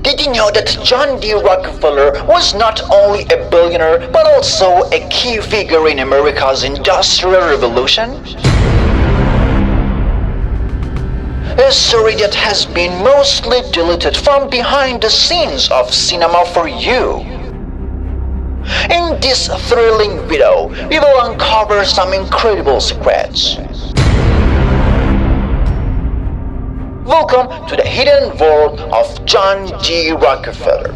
Did you know that John D. Rockefeller was not only a billionaire but also a key figure in America's Industrial Revolution? A story that has been mostly deleted from behind the scenes of cinema for you. In this thrilling video, we will uncover some incredible secrets. Welcome to the hidden world of John D. Rockefeller.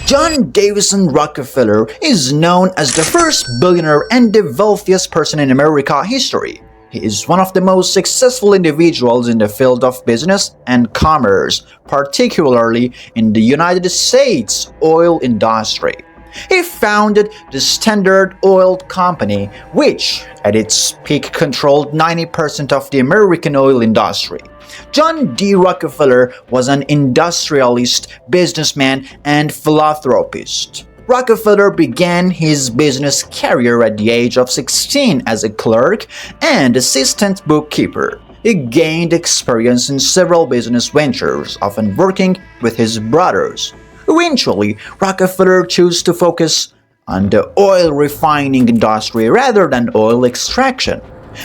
John Davison Rockefeller is known as the first billionaire and the wealthiest person in American history. He is one of the most successful individuals in the field of business and commerce, particularly in the United States oil industry. He founded the Standard Oil Company, which at its peak controlled 90% of the American oil industry. John D. Rockefeller was an industrialist, businessman, and philanthropist. Rockefeller began his business career at the age of 16 as a clerk and assistant bookkeeper. He gained experience in several business ventures, often working with his brothers. Eventually, Rockefeller chose to focus on the oil refining industry rather than oil extraction.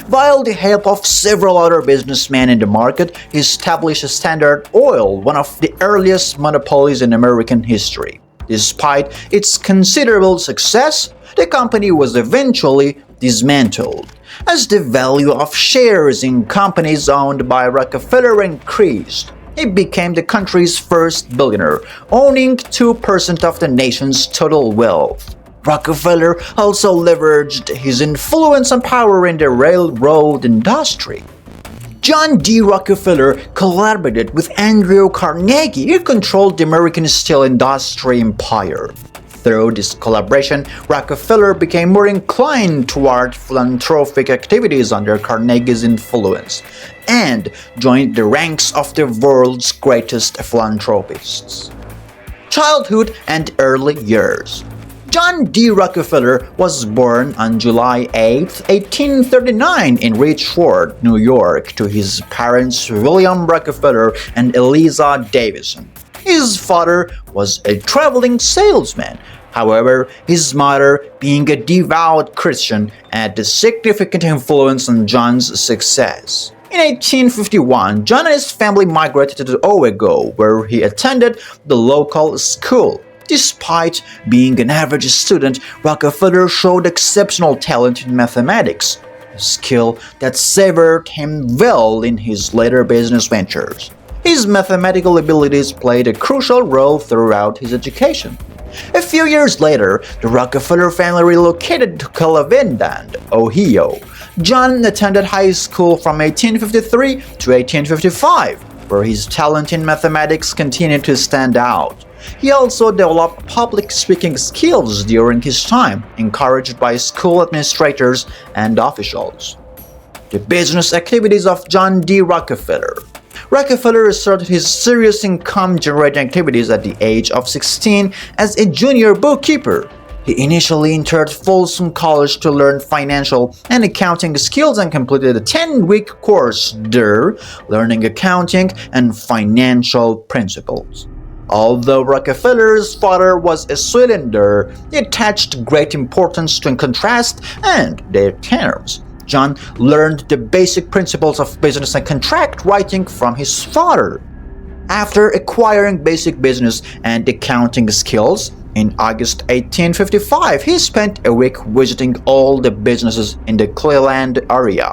With the help of several other businessmen in the market, he established Standard Oil, one of the earliest monopolies in American history. Despite its considerable success, the company was eventually dismantled. As the value of shares in companies owned by Rockefeller increased, he became the country's first billionaire, owning 2% of the nation's total wealth. Rockefeller also leveraged his influence and power in the railroad industry. John D. Rockefeller collaborated with Andrew Carnegie, who controlled the American steel industry empire. Through this collaboration, Rockefeller became more inclined toward philanthropic activities under Carnegie's influence and joined the ranks of the world's greatest philanthropists. Childhood and early years. John D. Rockefeller was born on July 8, 1839 in Richford, New York, to his parents William Rockefeller and Eliza Davison. His father was a traveling salesman. However, his mother, being a devout Christian, had a significant influence on John's success. In 1851, John and his family migrated to Owego, where he attended the local school. Despite being an average student, Rockefeller showed exceptional talent in mathematics, a skill that served him well in his later business ventures. His mathematical abilities played a crucial role throughout his education. A few years later, the Rockefeller family relocated to Cleveland, Ohio. John attended high school from 1853 to 1855, where his talent in mathematics continued to stand out. He also developed public speaking skills during his time, encouraged by school administrators and officials. The business activities of John D. Rockefeller. Rockefeller started his serious income-generating activities at the age of 16 as a junior bookkeeper. He initially entered Folsom College to learn financial and accounting skills and completed a 10-week course there, learning accounting and financial principles. Although Rockefeller's father was a cylinder, he attached great importance to contrast and their terms. John learned the basic principles of business and contract writing from his father. After acquiring basic business and accounting skills, in August 1855, he spent a week visiting all the businesses in the Cleveland area,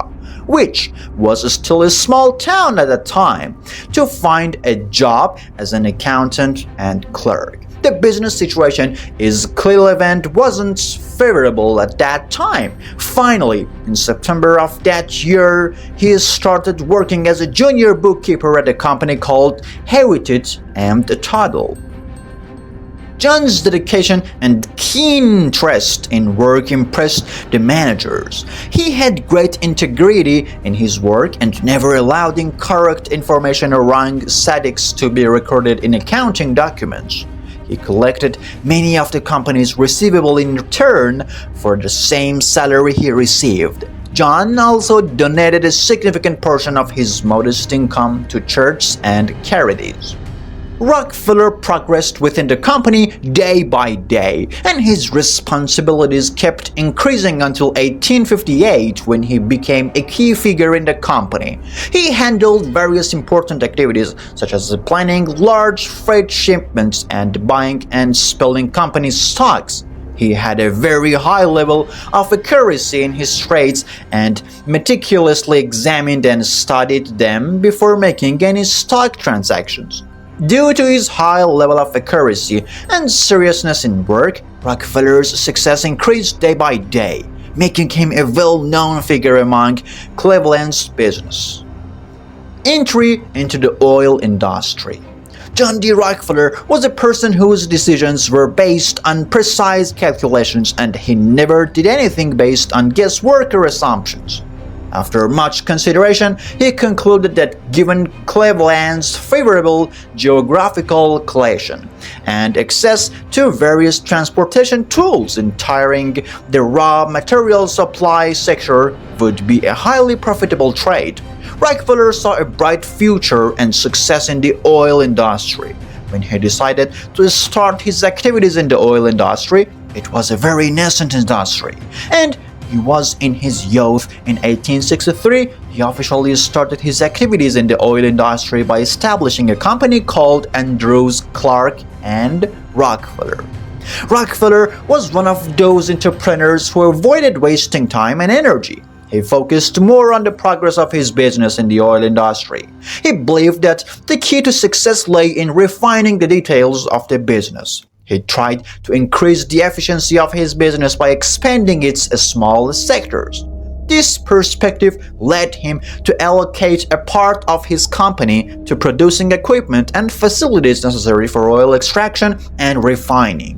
which was still a small town at the time, to find a job as an accountant and clerk. The business situation in Cleveland wasn't favorable at that time. Finally, in September of that year, he started working as a junior bookkeeper at a company called Heritage and Tuttle. John's dedication and keen interest in work impressed the managers. He had great integrity in his work and never allowed incorrect information or wrong statistics to be recorded in accounting documents. He collected many of the company's receivables in return for the same salary he received. John also donated a significant portion of his modest income to churches and charities. Rockefeller progressed within the company day by day, and his responsibilities kept increasing until 1858 when he became a key figure in the company. He handled various important activities such as planning large freight shipments and buying and selling company stocks. He had a very high level of accuracy in his trades and meticulously examined and studied them before making any stock transactions. Due to his high level of accuracy and seriousness in work, Rockefeller's success increased day by day, making him a well-known figure among Cleveland's business. Entry into the oil industry. John D. Rockefeller was a person whose decisions were based on precise calculations, and he never did anything based on guesswork or assumptions. After much consideration, he concluded that given Cleveland's favorable geographical location and access to various transportation tools entering the raw material supply sector would be a highly profitable trade. Rockefeller saw a bright future and success in the oil industry. When he decided to start his activities in the oil industry, it was a very nascent industry, and he was in his youth. In 1863, he officially started his activities in the oil industry by establishing a company called Andrews, Clark and Rockefeller. Rockefeller was one of those entrepreneurs who avoided wasting time and energy. He focused more on the progress of his business in the oil industry. He believed that the key to success lay in refining the details of the business. He tried to increase the efficiency of his business by expanding its small sectors. This perspective led him to allocate a part of his company to producing equipment and facilities necessary for oil extraction and refining.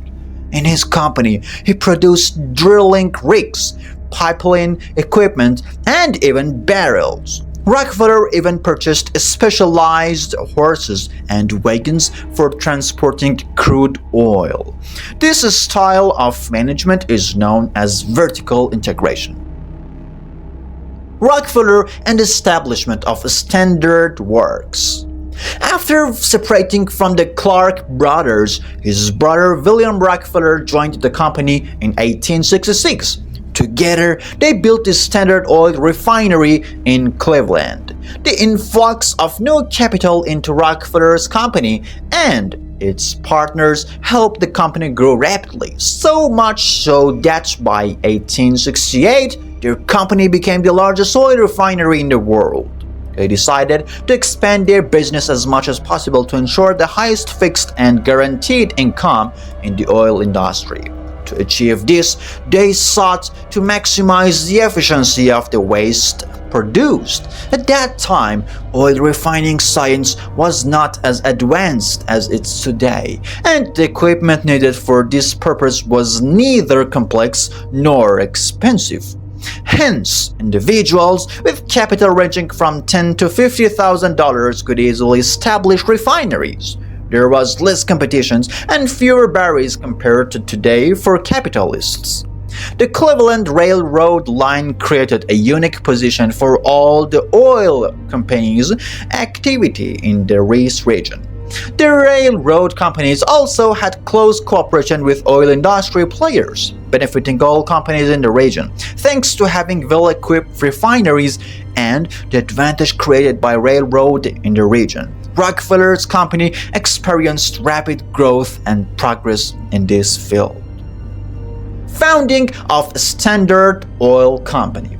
In his company, he produced drilling rigs, pipeline equipment, and even barrels. Rockefeller even purchased specialized horses and wagons for transporting crude oil. This style of management is known as vertical integration. Rockefeller and establishment of Standard Works. After separating from the Clark brothers, his brother William Rockefeller joined the company in 1866. Together, they built the Standard Oil Refinery in Cleveland. The influx of new capital into Rockefeller's company and its partners helped the company grow rapidly, so much so that by 1868, their company became the largest oil refinery in the world. They decided to expand their business as much as possible to ensure the highest fixed and guaranteed income in the oil industry. To achieve this, they sought to maximize the efficiency of the waste produced. At that time, oil refining science was not as advanced as it's today, and the equipment needed for this purpose was neither complex nor expensive. Hence, individuals with capital ranging from $10,000 to $50,000 could easily establish refineries. There was less competition and fewer barriers compared to today for capitalists. The Cleveland Railroad line created a unique position for all the oil companies' activity in the Royce region. The railroad companies also had close cooperation with oil industry players, benefiting all companies in the region, thanks to having well-equipped refineries and the advantage created by railroad in the region. Rockefeller's company experienced rapid growth and progress in this field. Founding of Standard Oil Company.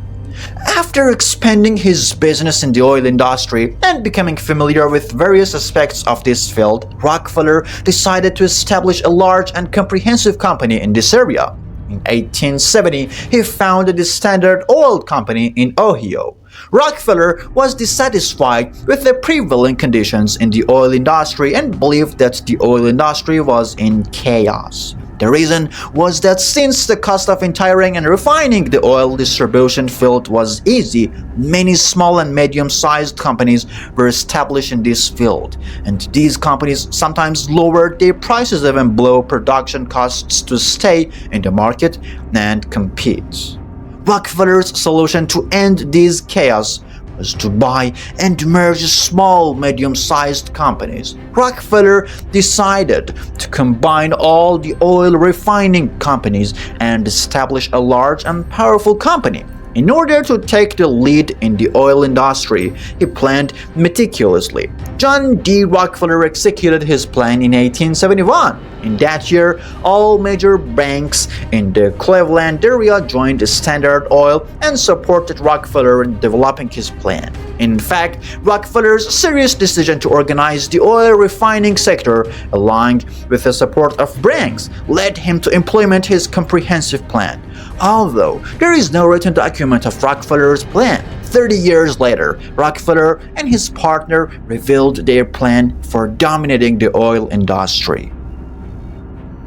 After expanding his business in the oil industry and becoming familiar with various aspects of this field, Rockefeller decided to establish a large and comprehensive company in this area. In 1870, he founded the Standard Oil Company in Ohio. Rockefeller was dissatisfied with the prevailing conditions in the oil industry and believed that the oil industry was in chaos. The reason was that since the cost of entering and refining the oil distribution field was easy, many small and medium-sized companies were established in this field, and these companies sometimes lowered their prices even below production costs to stay in the market and compete. Rockefeller's solution to end this chaos was to buy and merge small, medium-sized companies. Rockefeller decided to combine all the oil refining companies and establish a large and powerful company. In order to take the lead in the oil industry, he planned meticulously. John D. Rockefeller executed his plan in 1871. In that year, all major banks in the Cleveland area joined Standard Oil and supported Rockefeller in developing his plan. In fact, Rockefeller's serious decision to organize the oil refining sector, aligned with the support of banks, led him to implement his comprehensive plan. Although there is no written document of Rockefeller's plan, 30 years later, Rockefeller and his partner revealed their plan for dominating the oil industry.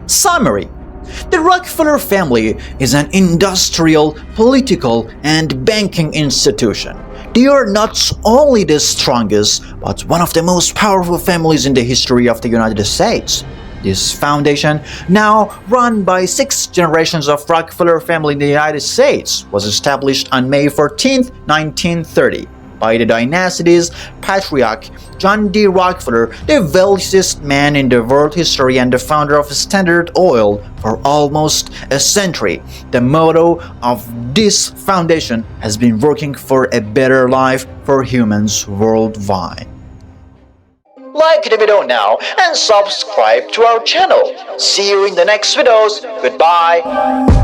Summary: the Rockefeller family is an industrial, political, and banking institution. They are not only the strongest, but one of the most powerful families in the history of the United States. This foundation, now run by 6 generations of Rockefeller family in the United States, was established on May 14, 1930, by the dynasty's patriarch John D. Rockefeller, the wealthiest man in the world history and the founder of Standard Oil for almost a century. The motto of this foundation has been working for a better life for humans worldwide. Like the video now and subscribe to our channel. See you in the next videos. Goodbye.